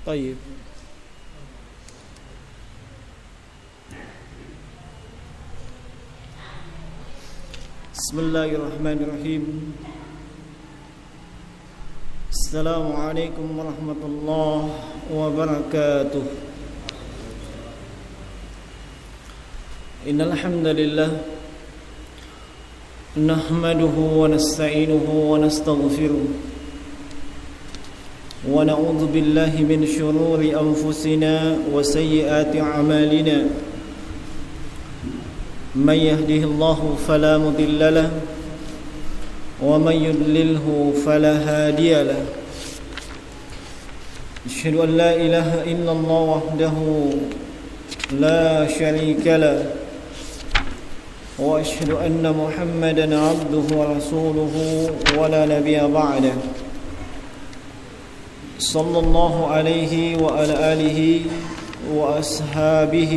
طيب. بسم الله الرحمن الرحيم. السلام عليكم ورحمة الله وبركاته. إن الحمد لله نحمده ونستعينه ونستغفره ونعوذ بالله من شرور أنفسنا وسيئات أعمالنا. من يهده الله فلا مضل له ومن يضلله فلا هادي له. أشهد أن لا إله إلا الله وحده لا شريك له وأشهد أن محمدا عبده ورسوله ولا نبي بعده. صلى الله عليه وعلى آله وأصحابه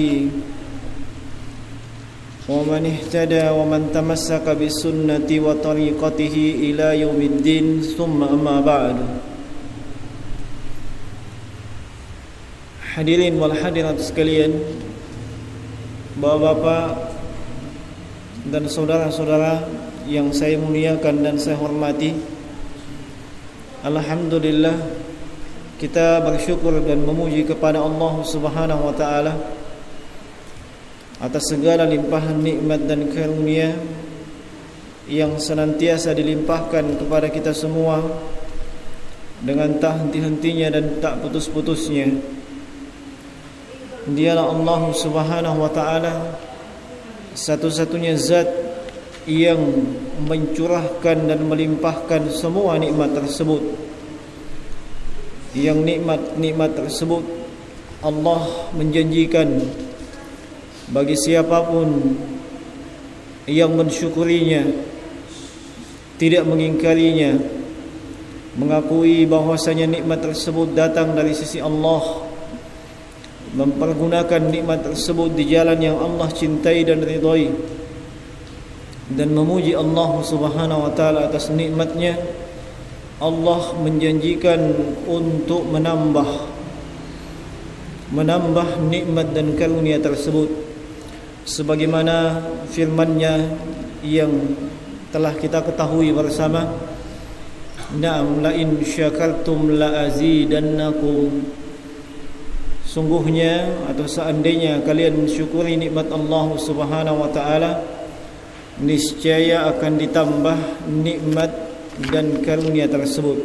ومن اهتدى ومن تمسك بسنة وطريقته إلى يوم الدين. ثم أما بعد. Hadirin wal hadirat sekalian, bapak-bapak dan saudara-saudara yang saya muliakan dan saya hormati, alhamdulillah kita bersyukur dan memuji kepada Allah Subhanahu wa taala atas segala limpahan nikmat dan karunia yang senantiasa dilimpahkan kepada kita semua dengan tak henti-hentinya dan tak putus-putusnya. Dialah Allah Subhanahu wa taala satu-satunya zat yang mencurahkan dan melimpahkan semua nikmat tersebut. Yang nikmat-nikmat tersebut Allah menjanjikan bagi siapapun yang mensyukurinya, tidak mengingkarinya, mengakui bahwasanya nikmat tersebut datang dari sisi Allah, mempergunakan nikmat tersebut di jalan yang Allah cintai dan ridhai, dan memuji Allah Subhanahu wa taala atas nikmatnya, Allah menjanjikan untuk menambah nikmat dan karunia tersebut, sebagaimana firman-Nya yang telah kita ketahui bersama, na'am la in syakartum la azidannakum. Sungguhnya atau seandainya kalian mensyukuri nikmat Allah Subhanahu wa taala, niscaya akan ditambah nikmat dan karunia tersebut.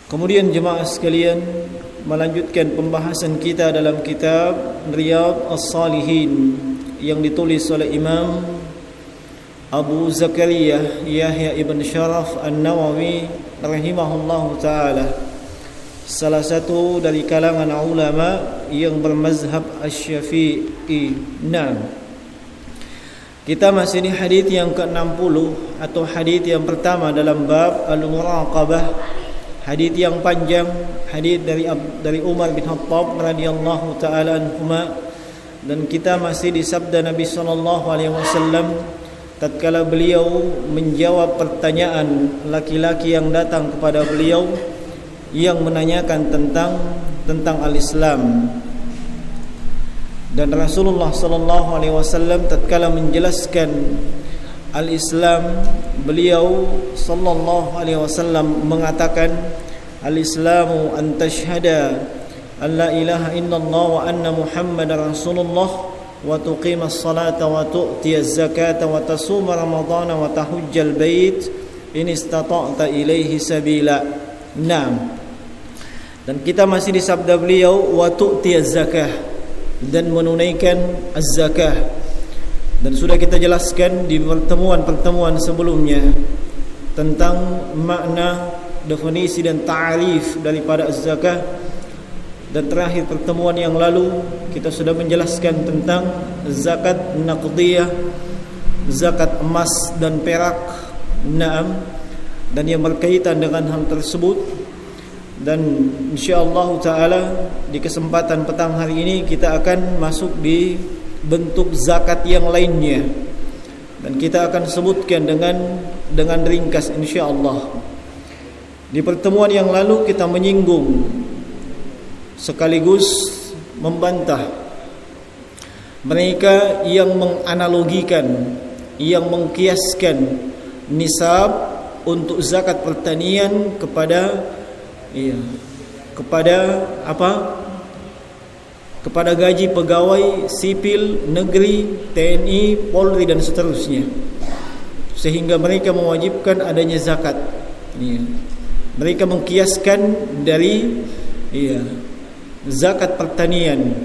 Kemudian jemaah sekalian, melanjutkan pembahasan kita dalam kitab Riyadhus Shalihin yang ditulis oleh Imam Abu Zakaria Yahya ibn Sharaf An-Nawawi rahimahullahu taala, salah satu dari kalangan ulama yang bermazhab Asy-Syafi'i. Naam, kita masih di hadis yang ke-60 atau hadis yang pertama dalam bab al-muraqabah. Hadis yang panjang, hadis dari Umar bin Khattab radhiyallahu taala anhuma, dan kita masih di sabda Nabi sallallahu alaihi wasallam tatkala beliau menjawab pertanyaan laki-laki yang datang kepada beliau yang menanyakan tentang al-Islam. Dan Rasulullah sallallahu alaihi wasallam tatkala menjelaskan al-Islam, beliau sallallahu alaihi wasallam mengatakan, al-Islamu an tashhada an la ilaha illallah wa anna Muhammadar Rasulullah wa tuqimas salata wa tu'tiyaz zakata wa tasuma ramadhana wa tahujjal bait in istata'ta ilaihi sabila. Naam. Dan kita masih di sabda beliau wa tu'tiyaz zakah, dan menunaikan az-zakah. Dan sudah kita jelaskan di pertemuan-pertemuan sebelumnya tentang makna, definisi dan ta'rif daripada az-zakah. Dan terakhir pertemuan yang lalu kita sudah menjelaskan tentang zakat naqdiyah, zakat emas dan perak. Naam, dan yang berkaitan dengan hal tersebut. Dan insyaallah taala di kesempatan petang hari ini kita akan masuk di bentuk zakat yang lainnya, dan kita akan sebutkan dengan ringkas insyaallah. Di pertemuan yang lalu kita menyinggung sekaligus membantah mereka yang menganalogikan, yang mengkiaskan nisab untuk zakat pertanian kepada kepada gaji pegawai sipil negeri, TNI, Polri dan seterusnya, sehingga mereka mewajibkan adanya zakat. Mereka mengkiaskan dari zakat pertanian.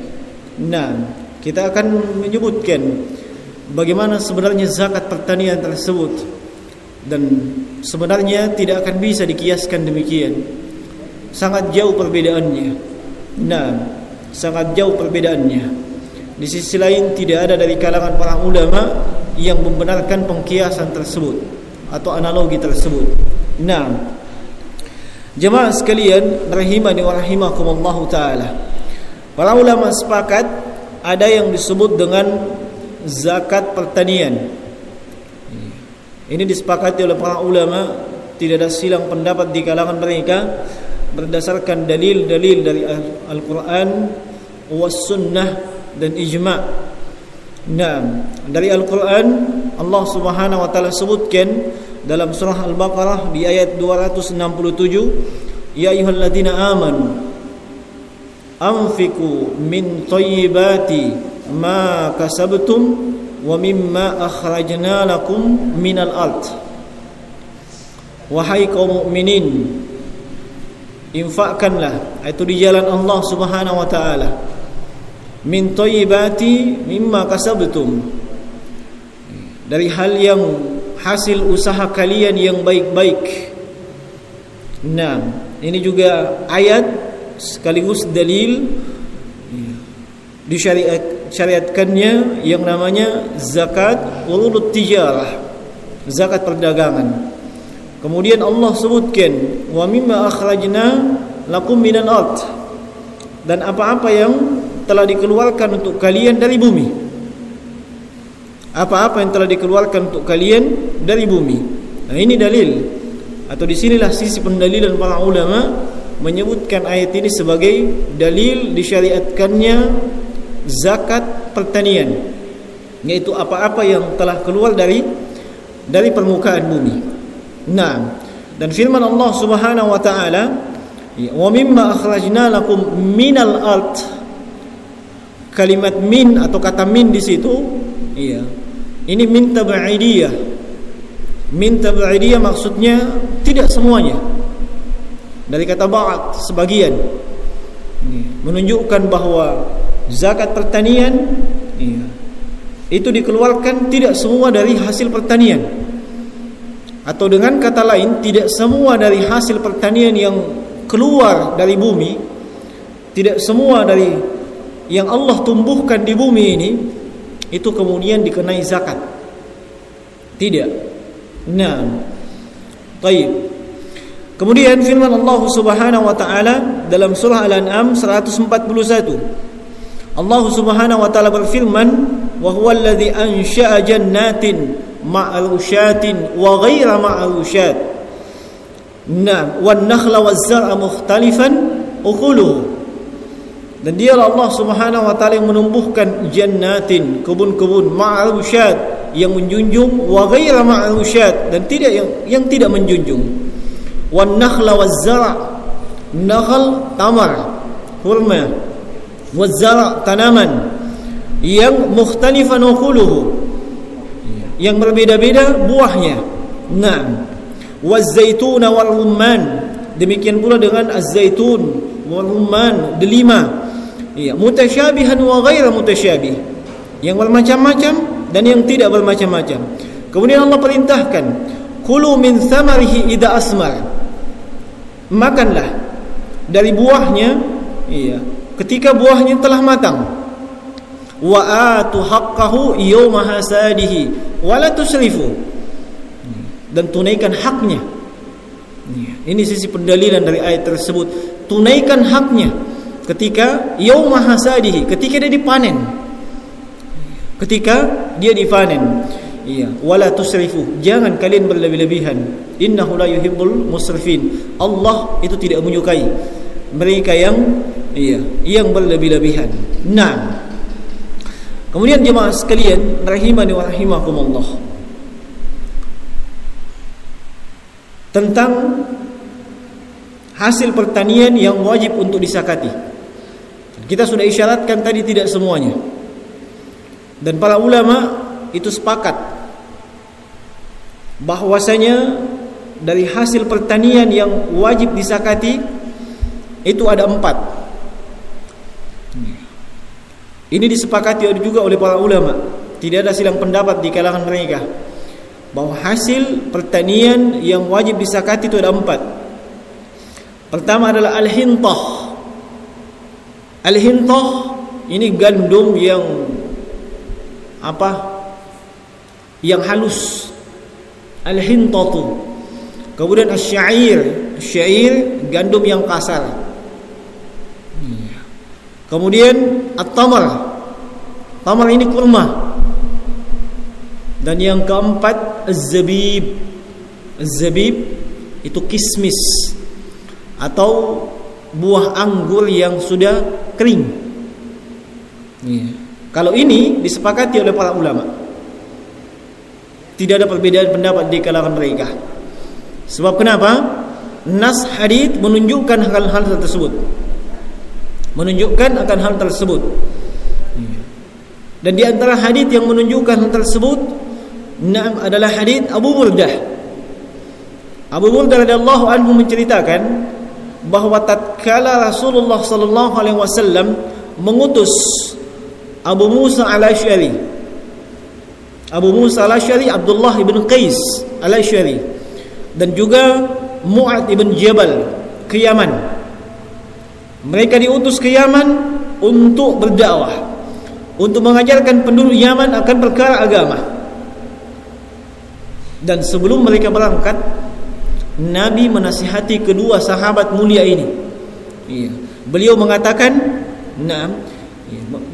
Nah, kita akan menyebutkan bagaimana sebenarnya zakat pertanian tersebut, dan sebenarnya tidak akan bisa dikiaskan demikian. Sangat jauh perbedaannya. Nah, sangat jauh perbedaannya. Di sisi lain tidak ada dari kalangan para ulama yang membenarkan pengkiasan tersebut atau analogi tersebut. Nah, jemaah sekalian rahimani wa rahimakumullah taala, para ulama sepakat ada yang disebut dengan zakat pertanian. Ini disepakati oleh para ulama, tidak ada silang pendapat di kalangan mereka berdasarkan dalil-dalil dari Al-Quran was sunnah dan ijma'. Nah, dari Al-Quran Allah Subhanahu wa taala sebutkan dalam surah Al-Baqarah di ayat 267, ya ayyuhalladzina amanu anfiqu min thayyibati ma kasabtum wa mimma akhrajna lakum minal ard. Wahai kaum mukminin, infakkanlah, itu di jalan Allah Subhanahu wa taala, min thayyibati mimma kasabtum, dari hal yang hasil usaha kalian yang baik-baik. Nah, ini juga ayat sekaligus dalil disyariatkannya yang namanya zakat urudut tijarah, zakat perdagangan. Kemudian Allah sebutkan wa mimma akhrajna lakum minal ard, dan apa-apa yang telah dikeluarkan untuk kalian dari bumi. Apa-apa yang telah dikeluarkan untuk kalian dari bumi. Nah, ini dalil, atau disinilah sisi pendalilan para ulama menyebutkan ayat ini sebagai dalil disyariatkannya zakat pertanian, yaitu apa-apa yang telah keluar dari permukaan bumi. Nah, dan firman Allah Subhanahu wa taala, wa mimma akhrajna lakum minal ard. Kalimat min atau kata min di situ, ini min tab'idiyah. Min tab'idiyah maksudnya tidak semuanya. Dari kata ba'd, sebagian. Menunjukkan bahwa zakat pertanian itu dikeluarkan tidak semua dari hasil pertanian. Atau dengan kata lain, tidak semua dari hasil pertanian yang keluar dari bumi, tidak semua dari yang Allah tumbuhkan di bumi ini itu kemudian dikenai zakat. Tidak. Nah, baik. Kemudian firman Allah Subhanahu wa taala dalam surah Al-An'am 141. Allah Subhanahu wa taala berfirman, "Wa huwal ladzi ansha'a jannatin ma'rushatin wa ghaira ma'rushat." Nah, wan nakhla waz zar'a mukhtalifan ukuluhu. Dan dialah Allah Subhanahu wa taala yang menumbuhkan jannatin, kebun-kebun, ma'rushat, yang menjunjung, wa ghaira ma'rushat, dan tidak yang tidak menjunjung. Wan nakhla waz zara', nakhl tamar, kurma, waz zara' tanaman, yang mukhtalifan ukuluhu, yang berbeda-beda buahnya. Nah, waz zaitun wal rumman, demikian pula dengan az-zaitun wal rumman, delima. Mutasyabihan wa ghaira mutasyabih, yang bermacam-macam dan yang tidak bermacam-macam. Kemudian Allah perintahkan, kulu min thamarihi idza asmar, makanlah dari buahnya ketika buahnya telah matang. Wa atu haqqahu yawma hasadihi wa la tusrifu, dan tunaikan haknya. Ini sisi pendalilan dari ayat tersebut, tunaikan haknya ketika yauma hasadihi, ketika dia dipanen. Ketika dia dipanen. iya, wala tusrifu, jangan kalian berlebih-lebihan. Innahu la yuhibbul musrifin. Allah itu tidak menyukai mereka yang yang berlebih-lebihan. Nah, kemudian jemaah sekalian rahimani wa rahimakumullah, tentang hasil pertanian yang wajib untuk disakati. Kita sudah isyaratkan tadi tidak semuanya. Dan para ulama itu sepakat bahwasanya dari hasil pertanian yang wajib disakati itu ada 4. Ini disepakati juga oleh para ulama. Tidak ada silang pendapat di kalangan mereka bahwa hasil pertanian yang wajib disakati itu ada 4. Pertama adalah al-hintah. Al-hintah ini gandum yang yang halus, al-hintatu. Kemudian asy-sya'ir, syair gandum yang kasar. Kemudian at-tamar, tamar ini kurma. Dan yang keempat az-zabib. Az-zabib itu kismis atau buah anggur yang sudah kering. Kalau ini disepakati oleh para ulama, tidak ada perbedaan pendapat di kalangan mereka. Sebab kenapa? Nas hadits menunjukkan hal-hal tersebut, menunjukkan akan hal tersebut. Dan di antara hadits yang menunjukkan hal tersebut adalah hadits Abu Burdah. Abu Burdah radhiyallahu anhu menceritakan bahwa tatkala Rasulullah sallallahu alaihi wasallam mengutus Abu Musa al-Asy'ari, Abdullah ibn Qais al-Asy'ari, dan juga Mu'ad ibn Jabal ke Yaman. Mereka diutus ke Yaman untuk berdakwah, untuk mengajarkan penduduk Yaman akan perkara agama. Dan sebelum mereka berangkat, Nabi menasihati kedua sahabat mulia ini. Beliau mengatakan,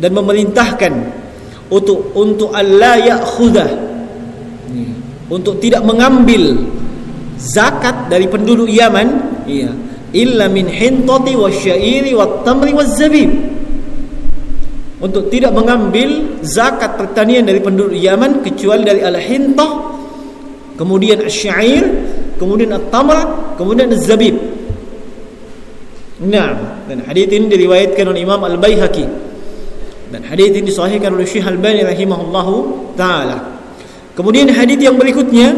dan memerintahkan untuk Allah ya'khudha, untuk tidak mengambil zakat dari penduduk Yaman, illa min hintati wasyairi wat-tamri waz-zabib, untuk tidak mengambil zakat pertanian dari penduduk Yaman kecuali dari al-hintah, kemudian asy-syair, kemudian at-tamr, kemudian az-zabib. Dan hadits ini diriwayatkan oleh Imam Al-Baihaqi, dan hadits ini disahihkan oleh Syekh Al-Albani rahimahullahu taala. Kemudian hadits yang berikutnya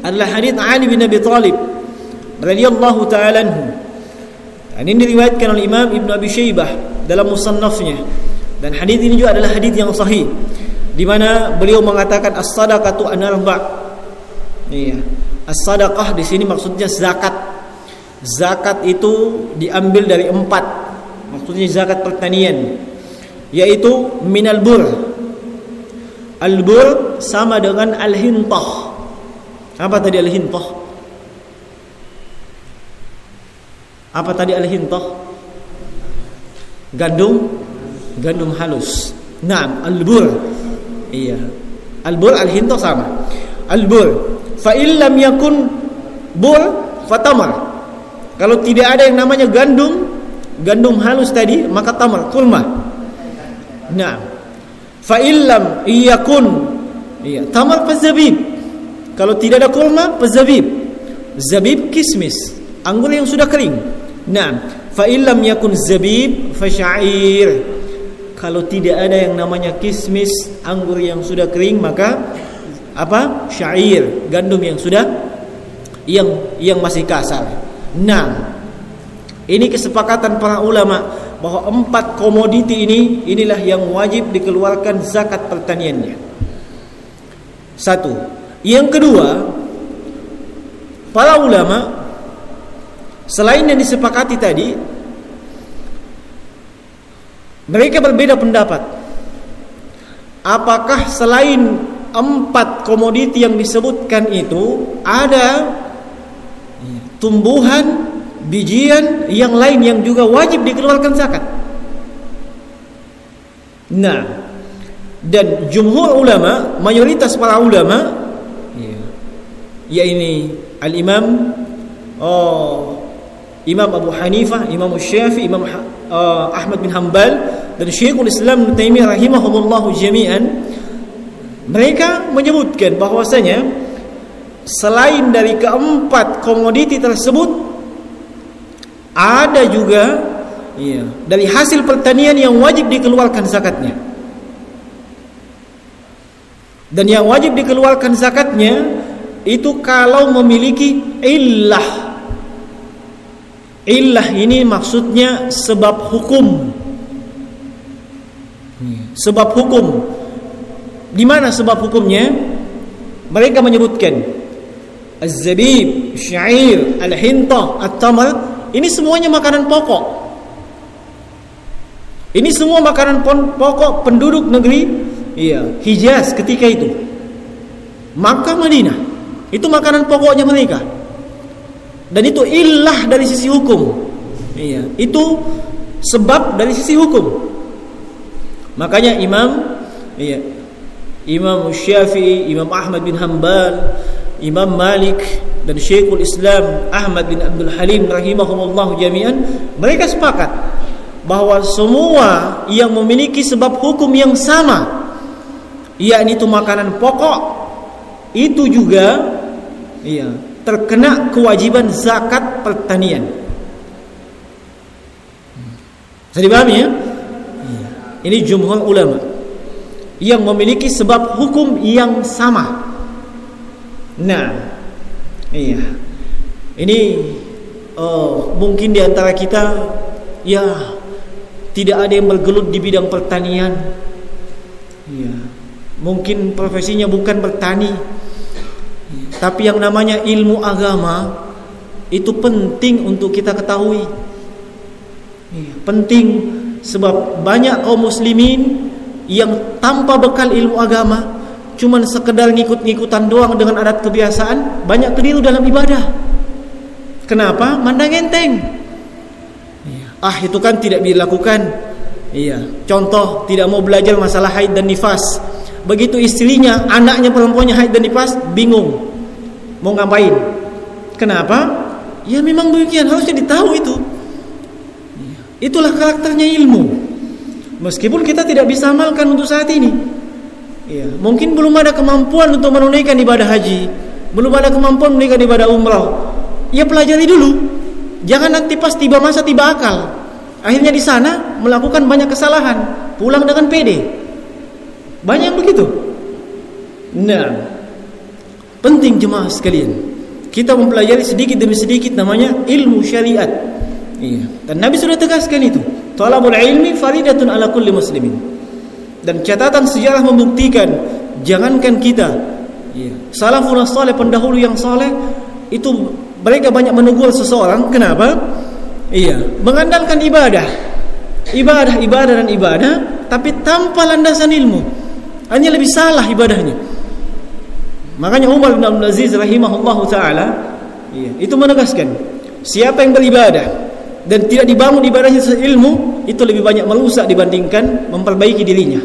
adalah hadits Ali bin Abi Thalib radhiyallahu taala anhu. Ini diriwayatkan oleh Imam Ibn Abi Syaibah dalam musannafnya, dan hadits ini juga adalah hadits yang sahih, di mana beliau mengatakan as-sadaqatu an arba'. As-sadaqah di sini maksudnya zakat. Zakat itu diambil dari 4. Maksudnya zakat pertanian, yaitu minal bur. Al-bur sama dengan al-hintah. Apa tadi al-hintah? Apa tadi al-hintah? Gandum halus. Naam, al-bur. Al-bur al-hintah sama. Al-bur. Fa illam yakun bur fatamar. Kalau tidak ada yang namanya gandum halus tadi, maka tamar, kurma. Nah, fa illam yakun tamar fazabib. Kalau tidak ada kurma, fazabib. Zabib kismis, anggur yang sudah kering. Nah, fa illam yakun zabib fasyair. Kalau tidak ada yang namanya kismis, anggur yang sudah kering, maka apa? Syair, gandum yang sudah yang masih kasar. Nah, ini kesepakatan para ulama bahwa 4 komoditi inilah yang wajib dikeluarkan zakat pertaniannya. 1. Yang kedua, para ulama selain yang disepakati tadi, mereka berbeda pendapat. Apakah selain 4 komoditi yang disebutkan itu ada tumbuhan, bijian yang lain yang juga wajib dikeluarkan zakat? Nah, Dan jumhur ulama, mayoritas para ulama, yakni al-Imam Imam Abu Hanifah, Imam Syafi'i, Imam Ahmad bin Hanbal dan Syekhul Islam Ibnu Taimiyah rahimahumullahu jami'an, mereka menyebutkan bahwasanya selain dari keempat komoditi tersebut ada juga dari hasil pertanian yang wajib dikeluarkan zakatnya. Dan yang wajib dikeluarkan zakatnya itu kalau memiliki illah. Illah ini maksudnya sebab hukum. Sebab hukum. Di mana sebab hukumnya? Mereka menyebutkan az-zabib, syair, al-hintah, at-tamr, ini semuanya makanan pokok. Ini semua makanan pokok penduduk negeri Hijaz ketika itu. Makkah, Madinah, itu makanan pokoknya mereka. Dan itu illah dari sisi hukum. Itu sebab dari sisi hukum. Makanya Imam Syafi'i, Imam Ahmad bin Hanbal, Imam Malik dan Syekhul Islam Ahmad bin Abdul Halim rahimahumullah jami'an, mereka sepakat bahwa semua yang memiliki sebab hukum yang sama, yakni itu makanan pokok, itu juga terkena kewajiban zakat pertanian. Bisa dipahami ya? Ini jumhur ulama yang memiliki sebab hukum yang sama. Nah, ini mungkin di antara kita tidak ada yang bergelut di bidang pertanian. Mungkin profesinya bukan bertani, tapi yang namanya ilmu agama itu penting untuk kita ketahui. Penting sebab banyak kaum muslimin yang tanpa bekal ilmu agama, cuman sekedar ngikut-ngikutan doang dengan adat kebiasaan, banyak keliru dalam ibadah. Kenapa? Mandang enteng. Itu kan tidak dilakukan. Contoh, tidak mau belajar masalah haid dan nifas. Begitu istrinya, anaknya perempuannya haid dan nifas, bingung mau ngapain. Kenapa? Memang demikian, harusnya ditahu itu. Itulah karakternya ilmu. Meskipun kita tidak bisa amalkan untuk saat ini. Mungkin belum ada kemampuan untuk menunaikan ibadah haji, belum ada kemampuan menunaikan ibadah umrah. Pelajari dulu. Jangan nanti pas tiba masa tiba akal, akhirnya di sana melakukan banyak kesalahan, pulang dengan pede. Banyak begitu. Nah, penting jemaah sekalian, kita mempelajari sedikit demi sedikit namanya ilmu syariat. Dan Nabi sudah tegaskan itu. Talabul ilmi faridatun ala kulli muslimin. Dan catatan sejarah membuktikan, jangankan kita, salafun saleh, pendahulu yang saleh itu mereka banyak menegur seseorang. Kenapa? Mengandalkan ibadah, dan ibadah, tapi tanpa landasan ilmu. Hanya lebih salah ibadahnya. Makanya Umar bin Abdul Aziz rahimahullahu taala itu menegaskan, siapa yang beribadah dan tidak dibangun ibadahnya sesuai ilmu, itu lebih banyak merusak dibandingkan memperbaiki dirinya.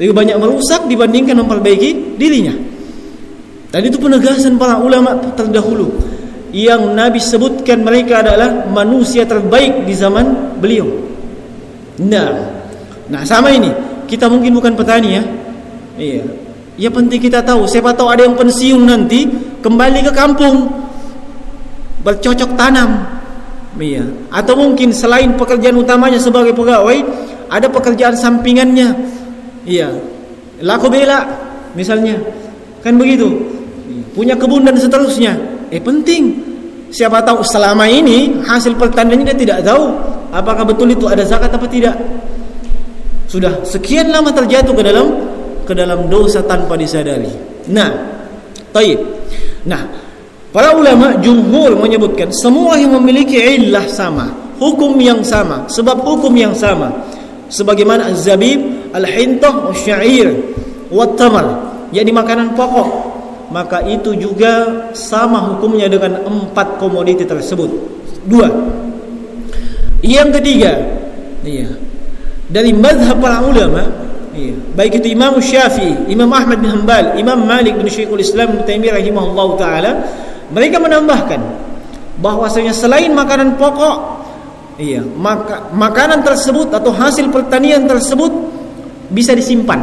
Lebih banyak merusak dibandingkan memperbaiki dirinya. Dan itu penegasan para ulama terdahulu yang Nabi sebutkan mereka adalah manusia terbaik di zaman beliau. Nah, sama ini. Kita mungkin bukan petani ya. Penting kita tahu. Siapa tahu ada yang pensiun nanti kembali ke kampung bercocok tanam. Atau mungkin selain pekerjaan utamanya sebagai pegawai, ada pekerjaan sampingannya. Laku bela misalnya. Kan begitu. Punya kebun dan seterusnya. Penting. Siapa tahu selama ini hasil pertaniannya dia tidak tahu apakah betul itu ada zakat apa tidak. Sudah sekian lama terjatuh ke dalam dosa tanpa disadari. Nah, para ulama jumhur menyebutkan semua yang memiliki illah sama, hukum yang sama, sebab hukum yang sama, sebagaimana az-zabib, al-hintah, wasyair, wat-tamar, yakni makanan pokok, maka itu juga sama hukumnya dengan 4 komoditi tersebut. 2. Yang ketiga, dari mazhab para ulama, Iya. Baik itu Imam Syafi'i, Imam Ahmad bin Hanbal, Imam Malik bin Syekhul Islam Ibnu Taimiyah rahimahullahu taala, mereka menambahkan bahwasanya selain makanan pokok, iya, makanan tersebut atau hasil pertanian tersebut bisa disimpan.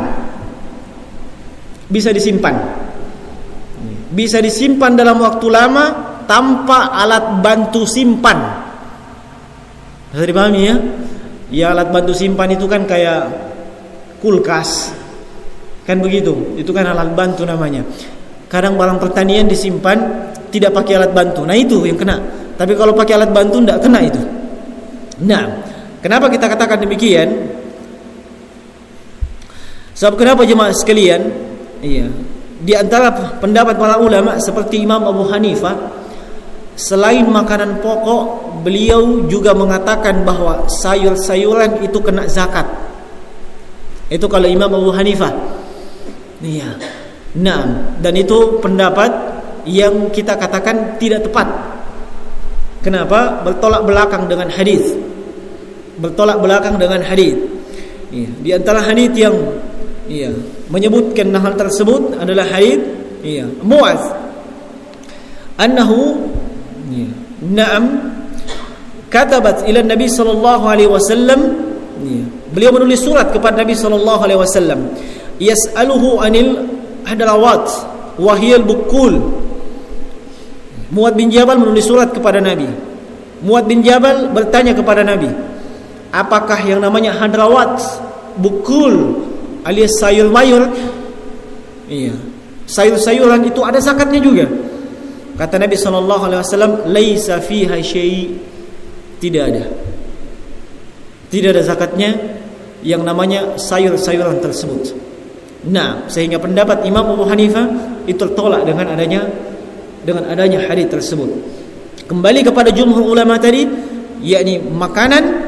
Bisa disimpan. Bisa disimpan dalam waktu lama tanpa alat bantu simpan. Bisa dipahami ya? Ya, alat bantu simpan itu kan kayak kulkas. Kan begitu. Itu kan alat bantu namanya. Kadang barang pertanian disimpan tidak pakai alat bantu. Nah, itu yang kena. Tapi kalau pakai alat bantu tidak kena itu. Nah, kenapa kita katakan demikian? Sebab kenapa jemaah sekalian? Iya. Di antara pendapat para ulama seperti Imam Abu Hanifah, selain makanan pokok, beliau juga mengatakan bahwa sayur-sayuran itu kena zakat. Itu kalau Imam Abu Hanifah. Iya. Nah, dan itu pendapat yang kita katakan tidak tepat. Kenapa? Bertolak belakang dengan hadis. Bertolak belakang dengan hadis. Iya. Di antara hadis yang menyebutkan hal tersebut adalah hadis Mu'adz annahu katabat ila Nabi sallallahu alaihi wasallam, beliau menulis surat kepada Nabi sallallahu alaihi wasallam, yas'aluhu anil hadrawat wa hiya al-bukul. Mu'adz bin Jabal menulis surat kepada Nabi. Mu'adz bin Jabal bertanya kepada Nabi, apakah yang namanya hadrawat, bukul alias sayur-mayur, sayur-sayuran itu ada zakatnya juga? Kata Nabi sallallahu alaihi wasallam, laisa fiha syai', tidak ada zakatnya yang namanya sayur-sayuran tersebut. Nah, sehingga pendapat Imam Abu Hanifah itu tertolak dengan adanya hadis tersebut. Kembali kepada jumhur ulama tadi, yakni makanan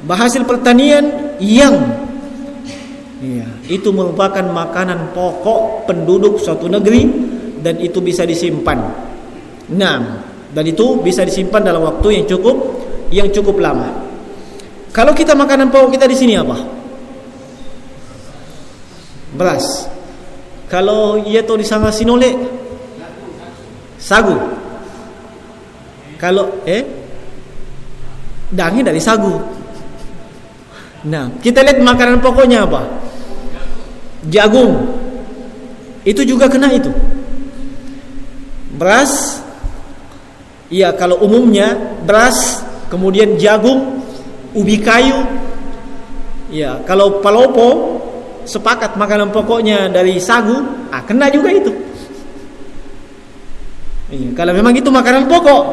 berhasil pertanian yang itu merupakan makanan pokok penduduk suatu negeri dan itu bisa disimpan. Nah, dan itu bisa disimpan dalam waktu yang cukup lama. Kalau kita makanan pokok kita di sini apa? Beras. Kalau ia to di sana sinole, sagu. Kalau dangi dari sagu. Nah, kita lihat makanan pokoknya apa? Jagung. Itu juga kena itu. Beras. Ya, kalau umumnya beras, kemudian jagung, ubi kayu. Ya, kalau palopo sepakat makanan pokoknya dari sagu, kena juga itu. Iya, kalau memang itu makanan pokok.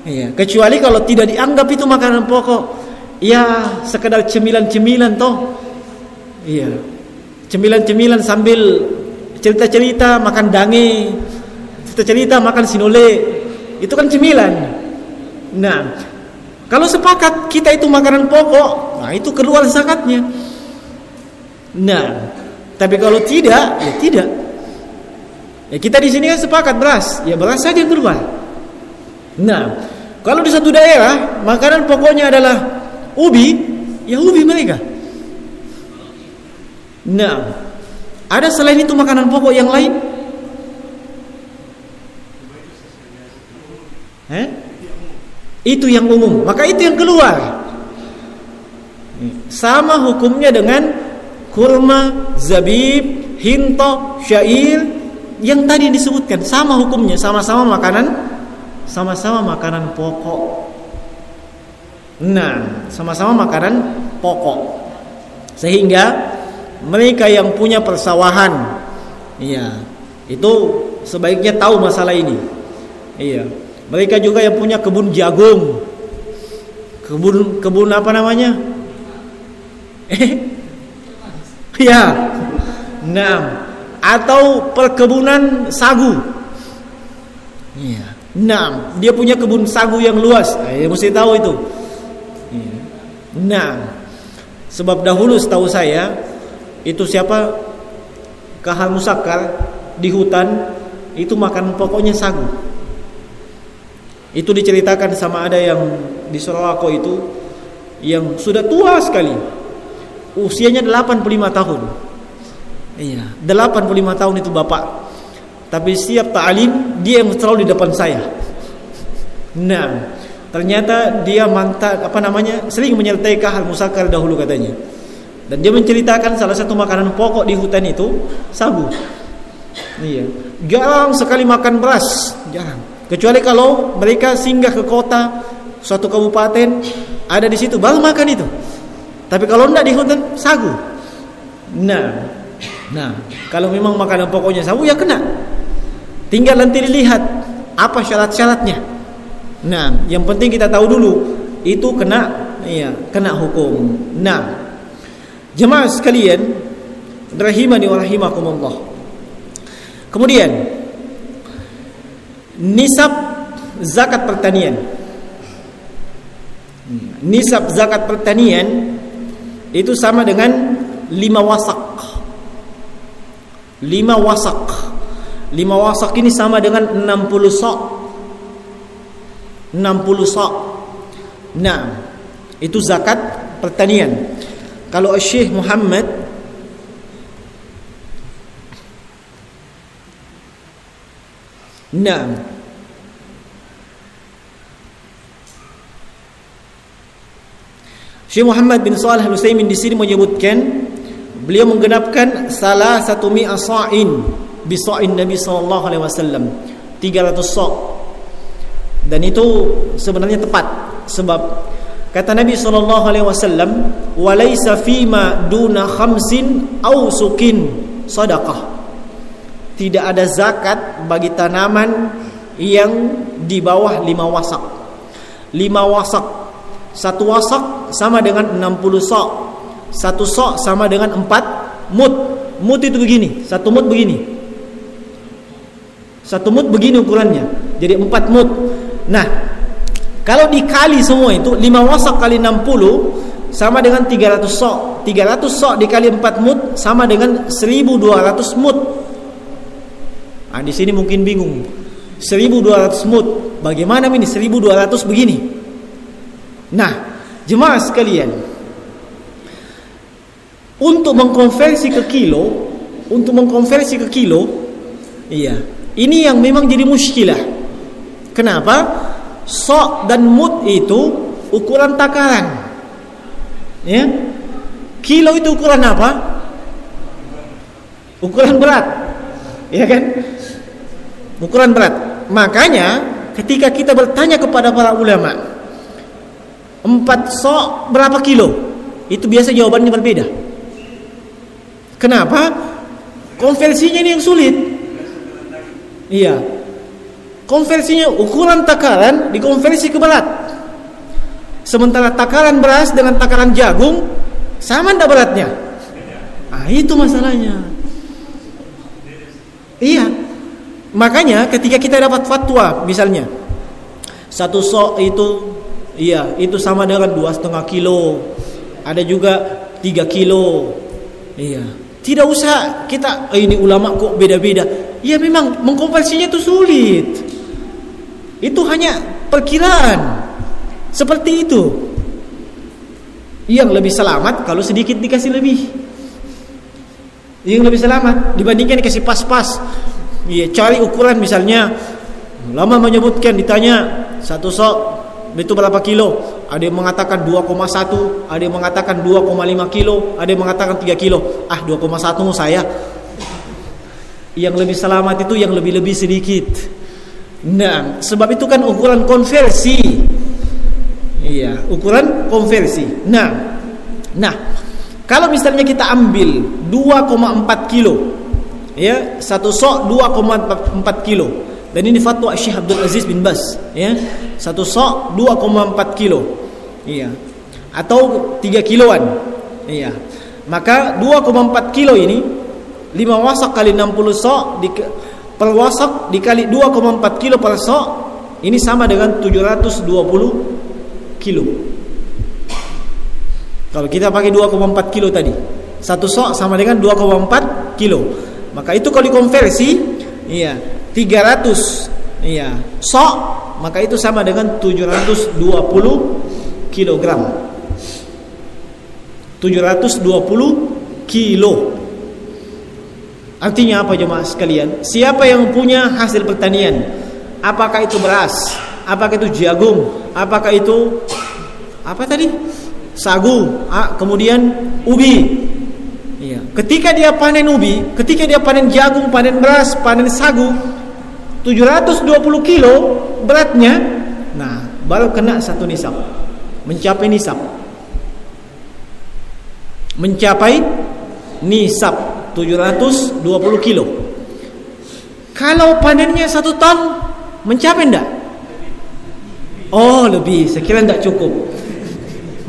Iya, kecuali kalau tidak dianggap itu makanan pokok, ya sekedar cemilan-cemilan toh. Iya, cemilan-cemilan sambil cerita-cerita makan dange, cerita-cerita makan sinole, itu kan cemilan. Nah, kalau sepakat kita itu makanan pokok, nah itu keluar zakatnya. Nah, tapi kalau tidak, ya tidak. Ya kita di sini kan sepakat beras, ya beras saja yang keluar. Nah, kalau di satu daerah makanan pokoknya adalah ubi, ya ubi mereka. Nah, ada selain itu makanan pokok yang lain? Itu yang umum, maka itu yang keluar. Sama hukumnya dengan kurma, zabib, hinto, syair yang tadi disebutkan, sama hukumnya, sama-sama makanan pokok. Nah, sama-sama makanan pokok. Sehingga mereka yang punya persawahan, itu sebaiknya tahu masalah ini. Mereka juga yang punya kebun jagung, kebun apa namanya? Nah, atau perkebunan sagu. Nah, dia punya kebun sagu yang luas. Dia mesti tahu itu. Nah, sebab dahulu setahu saya itu siapa? Kahal Musakkar di hutan itu makan pokoknya sagu. Itu diceritakan sama ada yang di Sorowako itu yang sudah tua sekali. usianya 85 tahun. Iya, 85 tahun itu bapak. Tapi setiap ta'lim dia yang selalu di depan saya. Nah, ternyata dia sering menyertai kahal musakar dahulu katanya. Dan dia menceritakan salah satu makanan pokok di hutan itu sagu. Iya, jarang sekali makan beras, jarang. Kecuali kalau mereka singgah ke kota, suatu kabupaten, ada di situ baru makan itu. Tapi kalau enggak di hutan sagu. Nah, kalau memang makanan pokoknya sagu ya kena. Tinggal nanti dilihat apa syarat-syaratnya. Nah, yang penting kita tahu dulu itu kena hukum. Nah, jemaah sekalian, rahimani wa rahimakumullah. Kemudian nisab zakat pertanian. Nisab zakat pertanian itu sama dengan 5 wasak. 5 wasak. 5 wasak ini sama dengan 60 sok. 60 sok. Nah, itu zakat pertanian. Kalau Syekh Muhammad Syekh Muhammad bin Shalih Al-Utsaimin di sini menyebutkan beliau menggenapkan salah satu mi'a sa'in bi sa'in Nabi sallallahu alaihi wasallam, 300 sok. Dan itu sebenarnya tepat sebab kata Nabi sallallahu alaihi wasallam, "Wa laisa fima duna khamsin aw sukin shadaqah." Tidak ada zakat bagi tanaman yang di bawah 5 wasak. 5 wasak. 1 wasak sama dengan 60 sok. 1 sok sama dengan 4 mud. Mud itu begini, 1 mud begini. 1 mud begini ukurannya. Jadi 4 mud. Nah, kalau dikali semua itu 5 wasak kali 60 sama dengan 300 sok. 300 sok dikali 4 mud sama dengan 1200 mud. Nah, di sini mungkin bingung. 1200 mud. Bagaimana ini 1200 begini? Nah, jemaah sekalian, untuk mengkonversi ke kilo, iya, ini yang memang jadi muskilah. Kenapa? Sok dan mud itu ukuran takaran. Ya. Kilo itu ukuran apa? Ukuran berat. Ya kan? Ukuran berat. Makanya ketika kita bertanya kepada para ulama, 4 sok berapa kilo? Itu biasa jawabannya berbeda. Kenapa? Konversinya ini yang sulit. Iya. Konversinya ukuran takaran dikonversi ke berat. Sementara takaran beras dengan takaran jagung sama enggak beratnya? Ah, itu masalahnya. Iya. Makanya ketika kita dapat fatwa misalnya 1 sok itu itu sama dengan 2,5 kilo. Ada juga 3 kilo. Iya. Tidak usah kita ini ulama kok beda-beda. Ya memang mengkonversinya itu sulit. Itu hanya perkiraan. Seperti itu. Yang lebih selamat kalau sedikit dikasih lebih. Yang lebih selamat dibandingkan dikasih pas-pas. Iya, cari ukuran misalnya. Lama menyebutkan ditanya 1 sok itu berapa kilo? Ada yang mengatakan 2,1, ada yang mengatakan 2,5 kilo, ada yang mengatakan 3 kilo. 2,1 saya. Yang lebih selamat itu yang lebih-lebih sedikit. Nah, sebab itu kan ukuran konversi. Iya, ukuran konversi. Nah, kalau misalnya kita ambil 2,4 kilo, ya, 1 sok 2,4 kilo. Dan ini fatwa Syekh Abdul Aziz bin Baz, ya. 1 sok 2,4 kilo. Iya. Atau 3 kiloan. Iya. Maka 2,4 kilo ini 5 wasak kali 60 sok per wasak dikali 2,4 kilo per sok, ini sama dengan 720 kilo. Kalau kita pakai 2,4 kilo tadi, 1 sok sama dengan 2,4 kilo. Maka itu kalau dikonversi, iya, 300 sok, maka itu sama dengan 720 kilogram. 720 720 kilo. Artinya apa jemaah sekalian? Siapa yang punya hasil pertanian, apakah itu beras, apakah itu jagung, apakah itu apa tadi? Sagu, kemudian ubi. Iya. Ketika dia panen ubi, ketika dia panen jagung, panen beras, panen sagu, 720 kilo beratnya, nah baru kena satu nisab, mencapai nisab. Mencapai nisab 720 kilo. Kalau panennya 1 ton, mencapai enggak? Oh lebih, saya kira enggak cukup.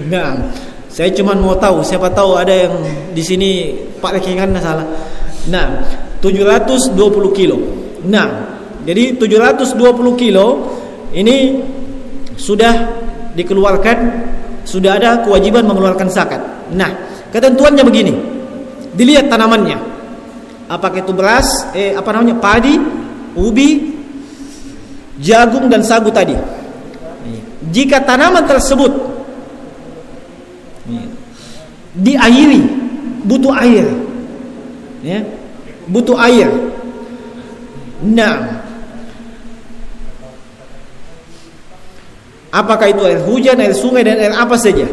Nah, saya cuma mau tahu, siapa tahu ada yang di sini Pak rekengan salah. Nah, 720 kilo. Nah, jadi 720 kilo ini sudah dikeluarkan, sudah ada kewajiban mengeluarkan zakat. Nah, ketentuannya begini. Dilihat tanamannya. Apakah itu beras, padi, ubi, jagung dan sagu tadi. Jika tanaman tersebut diairi, butuh air. Ya, butuh air. Nah, apakah itu air hujan, air sungai dan air apa saja?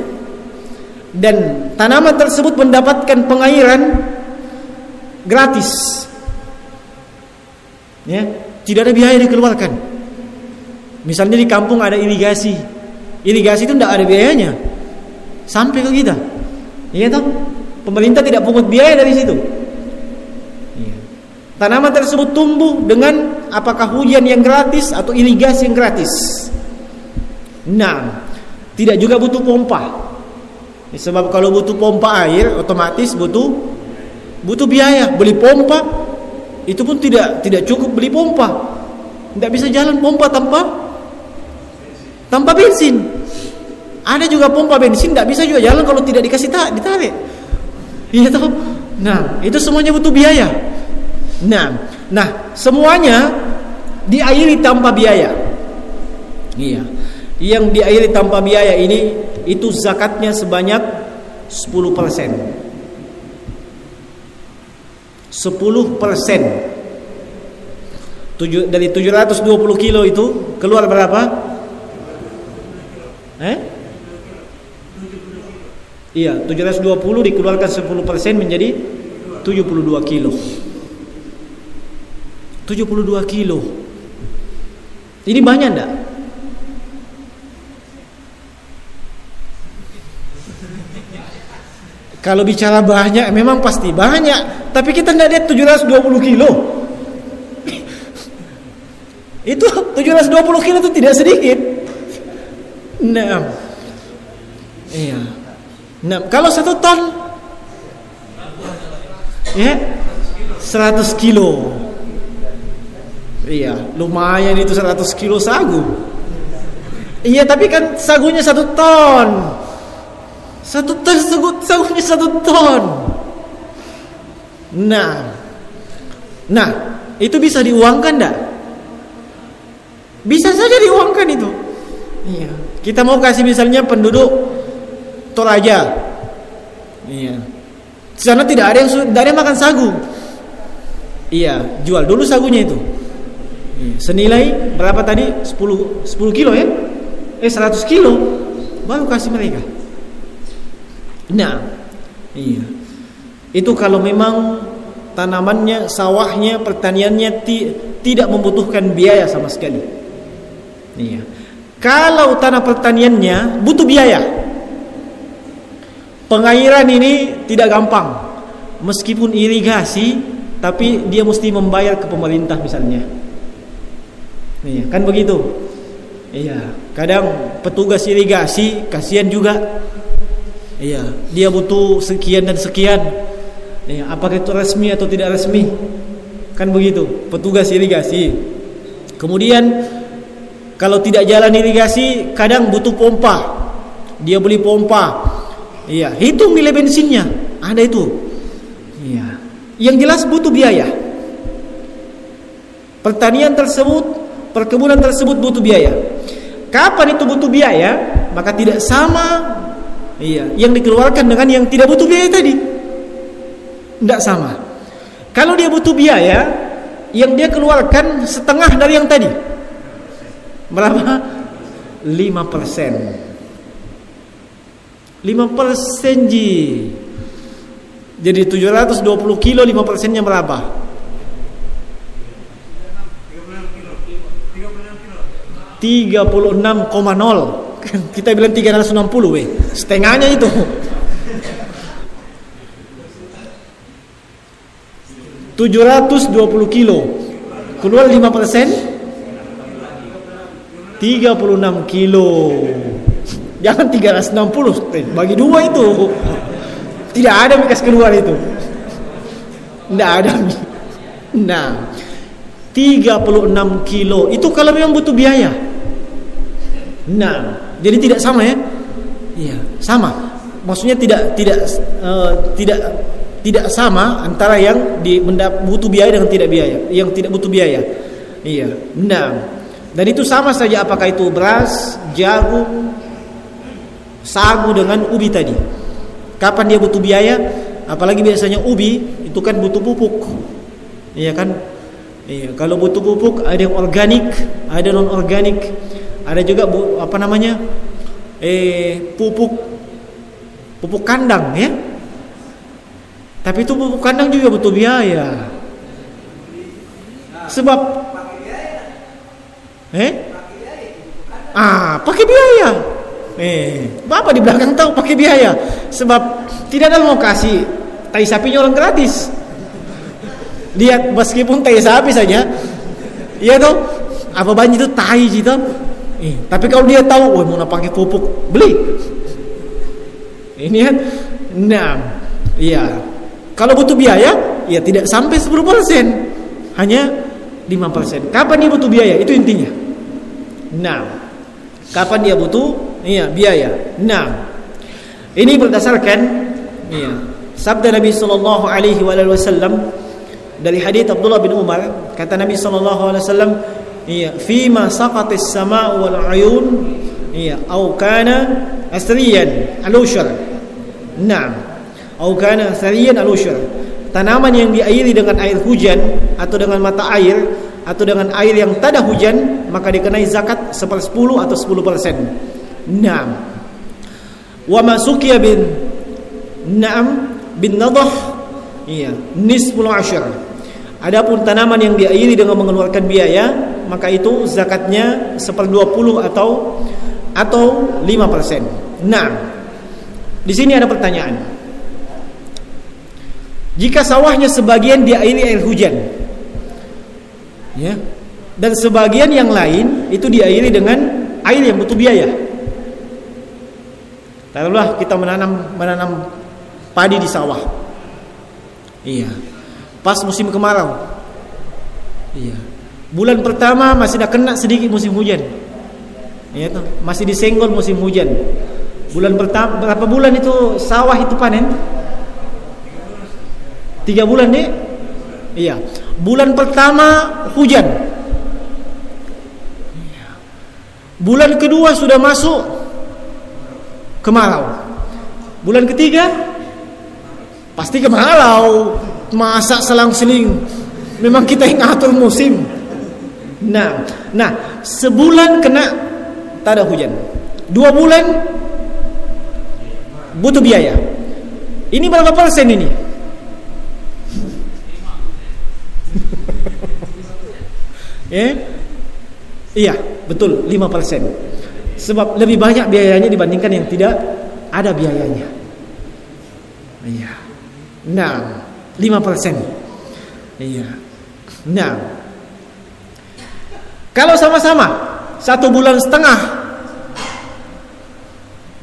Dan tanaman tersebut mendapatkan pengairan gratis, ya, tidak ada biaya dikeluarkan. Misalnya di kampung ada irigasi itu tidak ada biayanya sampai ke kita, iya toh? Pemerintah tidak pungut biaya dari situ. Ya. Tanaman tersebut tumbuh dengan apakah hujan yang gratis atau irigasi yang gratis. Nah, tidak juga butuh pompa. Sebab kalau butuh pompa air, otomatis butuh biaya. Beli pompa itu pun tidak cukup beli pompa. Tidak bisa jalan pompa tanpa bensin. Ada juga pompa bensin tidak bisa juga jalan kalau tidak dikasih ditarik. Iya toh? Nah, itu semuanya butuh biaya. Nah, semuanya diairi tanpa biaya. Iya. Yang diairi tanpa biaya ini itu zakatnya sebanyak 10%. 10%. Dari 720 kilo itu keluar berapa? Iya, 720 dikeluarkan 10% menjadi 72 kilo. 72 kilo. Ini banyak enggak? Kalau bicara banyak, memang pasti banyak. Tapi kita tidak lihat 720 kilo. Itu 720 kilo itu tidak sedikit. Nah, iya. Nah, kalau 1 ton, ya, 100 kilo. Iya, lumayan itu 100 kilo sagu. Iya, tapi kan sagunya 1 ton. 1 ton sagunya 1 ton. Nah, itu bisa diuangkan enggak? Bisa saja diuangkan itu. Iya. Kita mau kasih misalnya penduduk Toraja. Iya. Di sana tidak ada yang makan sagu. Iya, jual dulu sagunya itu. Iya. Senilai berapa tadi? 10 kilo ya? 100 kilo baru kasih mereka. Nah, iya. Itu kalau memang tanamannya, sawahnya, pertaniannya tidak membutuhkan biaya sama sekali. Iya. Kalau tanah pertaniannya butuh biaya, pengairan ini tidak gampang. Meskipun irigasi, tapi dia mesti membayar ke pemerintah misalnya. Iya, kan begitu. Iya, kadang petugas irigasi kasihan juga. Iya, dia butuh sekian dan sekian. Iya, apakah itu resmi atau tidak resmi? Kan begitu, petugas irigasi. Kemudian kalau tidak jalan irigasi, kadang butuh pompa. Dia beli pompa. Iya, hitung nilai bensinnya. Ada itu. Iya. Yang jelas butuh biaya. Pertanian tersebut, perkebunan tersebut butuh biaya. Kapan itu butuh biaya? Maka tidak sama, Iya, yang dikeluarkan dengan yang tidak butuh biaya tadi tidak sama. Kalau dia butuh biaya, yang dia keluarkan setengah dari yang tadi. Berapa? 5%. 5% ji. Jadi 720 kilo 5%-nya berapa? 36,0. Kita bilang 360 weh. Setengahnya itu. 720 kilo. Keluar 5%, 36 kilo. Jangan 360, bagi dua itu. Tidak ada bekas keluar itu. Tidak ada. Nah, 36 kilo itu kalau memang butuh biaya. Nah, jadi tidak sama ya? Iya, sama. Maksudnya tidak sama antara yang butuh biaya dengan tidak biaya, yang tidak butuh biaya. Iya. Nah, dan itu sama saja apakah itu beras, jagung, sagu dengan ubi tadi. Kapan dia butuh biaya? Apalagi biasanya ubi itu kan butuh pupuk. Iya kan? Iya, kalau butuh pupuk ada yang organik, ada non organik. Ada juga pupuk kandang ya. Tapi itu pupuk kandang juga butuh biaya. Sebab pakai biaya. Bapak di belakang tahu pakai biaya. Sebab tidak ada mau kasih tai sapinya orang gratis. Lihat meskipun tai sapi saja. Iya toh? Apa banyak itu tai gitu. Tapi kalau dia tahu, mau pakai pupuk, beli. Ini kan, nah, iya. Kalau butuh biaya, ya tidak sampai 10%, hanya 5%. Kapan dia butuh biaya? Itu intinya. Nah, kapan dia butuh? Iya, biaya. Nah, ini berdasarkan, iya, sabda Nabi Sallallahu Alaihi Wasallam dari hadits Abdullah bin Umar. Kata Nabi Sallallahu Alaihi Wasallam, iya, fima saqatis sama'u wal 'uyun, iya, au kana asriyan al-ushur. Naam, au kana asriyan al-ushur. Tanaman yang diairi dengan air hujan atau dengan mata air atau dengan air yang tak ada hujan, maka dikenai zakat 1/10 atau 10%. Naam. Wa ma suqiya bin nadah, iya, nisful 'ashr. Adapun tanaman yang diairi dengan mengeluarkan biaya, maka itu zakatnya 1/20 atau 5%. Nah, di sini ada pertanyaan. Jika sawahnya sebagian diairi air hujan, ya, dan sebagian yang lain itu diairi dengan air yang butuh biaya. Taruhlah kita menanam padi di sawah. Iya. Pas musim kemarau. Iya. Bulan pertama masih dah kena sedikit musim hujan. Iya toh, masih disenggol musim hujan. Bulan pertama, berapa bulan itu sawah itu panen? 3 bulan nih. Iya. Bulan pertama hujan. Bulan kedua sudah masuk kemarau. Bulan ketiga pasti kemarau. Masa selang-seling. Memang kita yang ngatur musim. Nah, sebulan kena tak ada hujan. 2 bulan butuh biaya. Ini berapa persen ini? Iya, betul, 5%. Sebab lebih banyak biayanya dibandingkan yang tidak ada biayanya. Iya. Nah, 5%. Iya. Nah, kalau sama-sama 1,5 bulan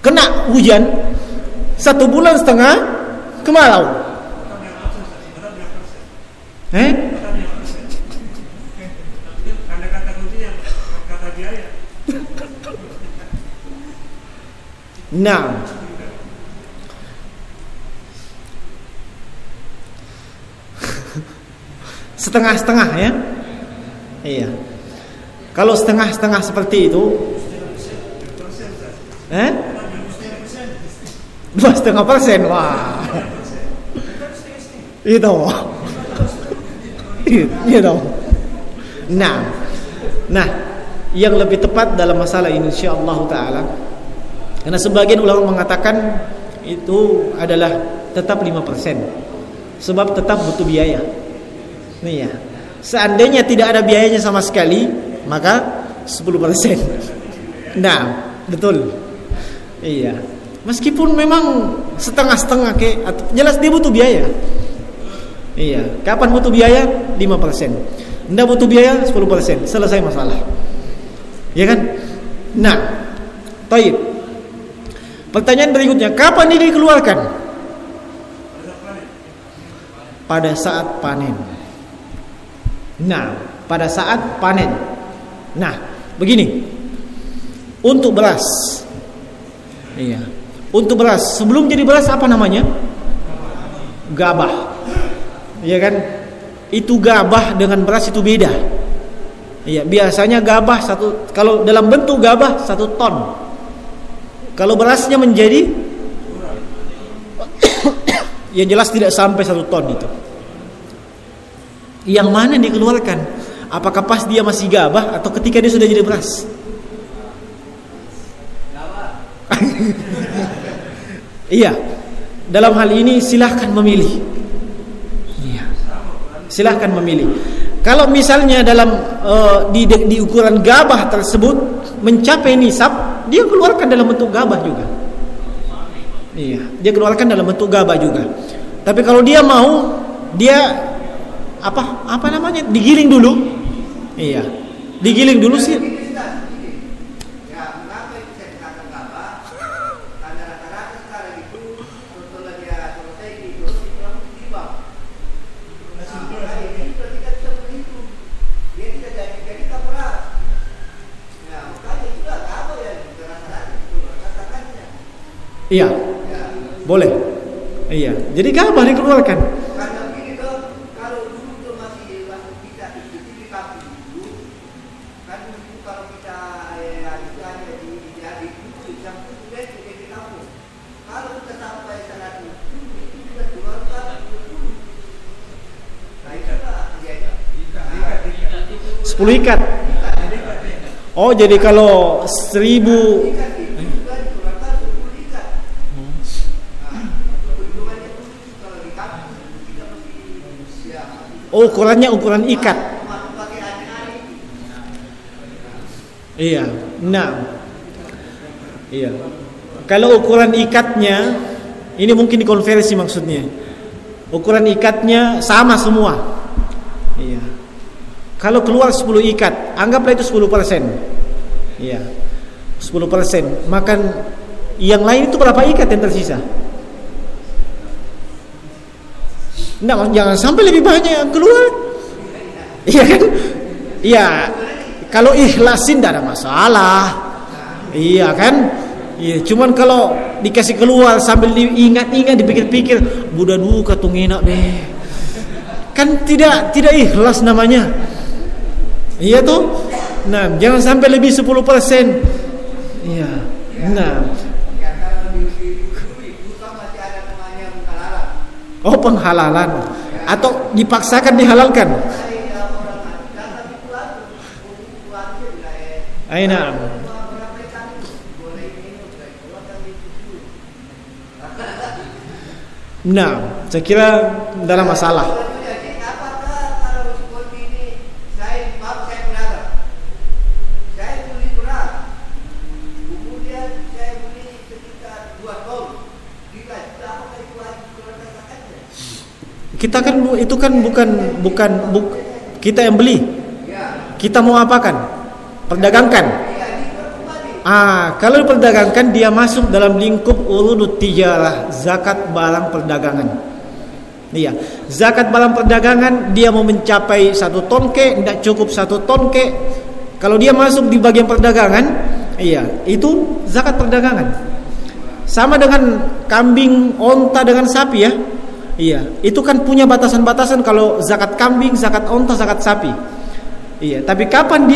kena hujan, 1,5 bulan kemarau. Nah, setengah-setengah ya. Iya. Kalau setengah-setengah seperti itu, 2,5%. Wah. Itu. Itu. Nah, yang lebih tepat dalam masalah ini insyaallah taala, karena sebagian ulama mengatakan itu adalah tetap 5%. Sebab tetap butuh biaya. Nih ya. Seandainya tidak ada biayanya sama sekali, maka 10%. Nah, betul. Iya. Meskipun memang setengah-setengah jelas dia butuh biaya. Iya. Kapan butuh biaya? 5%. Nggak butuh biaya 10%. Selesai masalah. Ya kan? Nah, baik. Pertanyaan berikutnya, kapan ini dikeluarkan? Pada saat panen. Nah, pada saat panen. Nah, begini. Untuk beras. Iya. Untuk beras, sebelum jadi beras apa namanya? Gabah. Iya kan? Itu gabah dengan beras itu beda. Iya, biasanya gabah kalau dalam bentuk gabah 1 ton. Kalau berasnya menjadi ya jelas tidak sampai 1 ton itu. Yang mana dikeluarkan? Apakah pas dia masih gabah atau ketika dia sudah jadi beras? Iya. Dalam hal ini silahkan memilih. Iya. Silahkan memilih. Kalau misalnya dalam di ukuran gabah tersebut mencapai nisab, dia keluarkan dalam bentuk gabah juga. Iya, dia keluarkan dalam bentuk gabah juga. Tapi kalau dia mau, dia apa namanya? Digiling dulu. Iya. Digiling dulu sih. Iya, boleh. Iya, jadi gabah dikeluarkan. Kalau dulu itu masih kita di kampung dulu, kan dulu kalau kita itu hanya di dulu sampai di kampung. Kalau kita sampai sana dulu, itu kita keluarkan dulu. Nah itulah dia. 10 ikat. Oh, jadi kalau 1000 ukurannya ukuran ikat. Iya. Nah. Iya. Kalau ukuran ikatnya ini mungkin dikonversi maksudnya. Ukuran ikatnya sama semua. Iya. Kalau keluar 10 ikat, anggaplah itu 10%. Iya. 10%. Makan yang lain itu berapa ikat yang tersisa? Nah, jangan sampai lebih banyak yang keluar. Iya kan? Iya. Kalau ikhlasin tidak ada masalah. Iya kan? Iya. Cuman kalau dikasih keluar sambil diingat-ingat, dipikir-pikir, budak duka tuh enak deh. Kan tidak ikhlas namanya. Iya tuh. Nah, jangan sampai lebih 10%. Iya. Nah. Oh, penghalalan atau dipaksakan dihalalkan. Aina. Nah, saya kira dalam masalah. Kita kan itu kan bukan kita yang beli. Kita mau apakan? Perdagangkan. Kalau diperdagangkan dia masuk dalam lingkup urudut tijarah, zakat barang perdagangan. Iya, zakat barang perdagangan dia mau mencapai 1 ton tidak cukup 1 ton kalau dia masuk di bagian perdagangan, iya, itu zakat perdagangan. Sama dengan kambing, onta dengan sapi ya. Iya, itu kan punya batasan-batasan kalau zakat kambing, zakat onta, zakat sapi. Iya, tapi kapan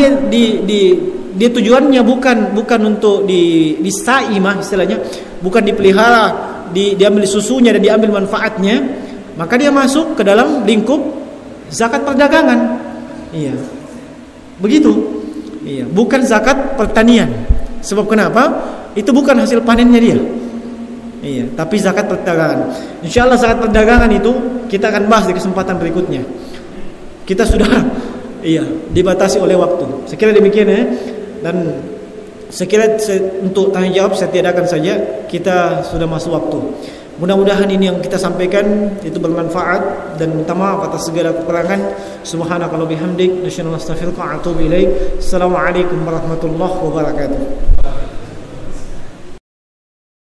dia tujuannya bukan untuk disaimah istilahnya, bukan dipelihara diambil susunya dan diambil manfaatnya, maka dia masuk ke dalam lingkup zakat perdagangan. Iya. Begitu. Iya, bukan zakat pertanian. Sebab kenapa? Itu bukan hasil panennya dia. Iya, tapi zakat perdagangan. Insyaallah zakat perdagangan itu kita akan bahas di kesempatan berikutnya. Kita sudah dibatasi oleh waktu. Sekira demikian ya. Dan sekira untuk tanya jawab saya tiadakan saja, kita sudah masuk waktu. Mudah-mudahan ini yang kita sampaikan itu bermanfaat, dan minta maaf atas segala kekurangan. Subhanakallahumma bihamdik, nasyhadu an la ilaha illa anta, astaghfiruka wa atubu ilaik. Assalamualaikum warahmatullahi wabarakatuh.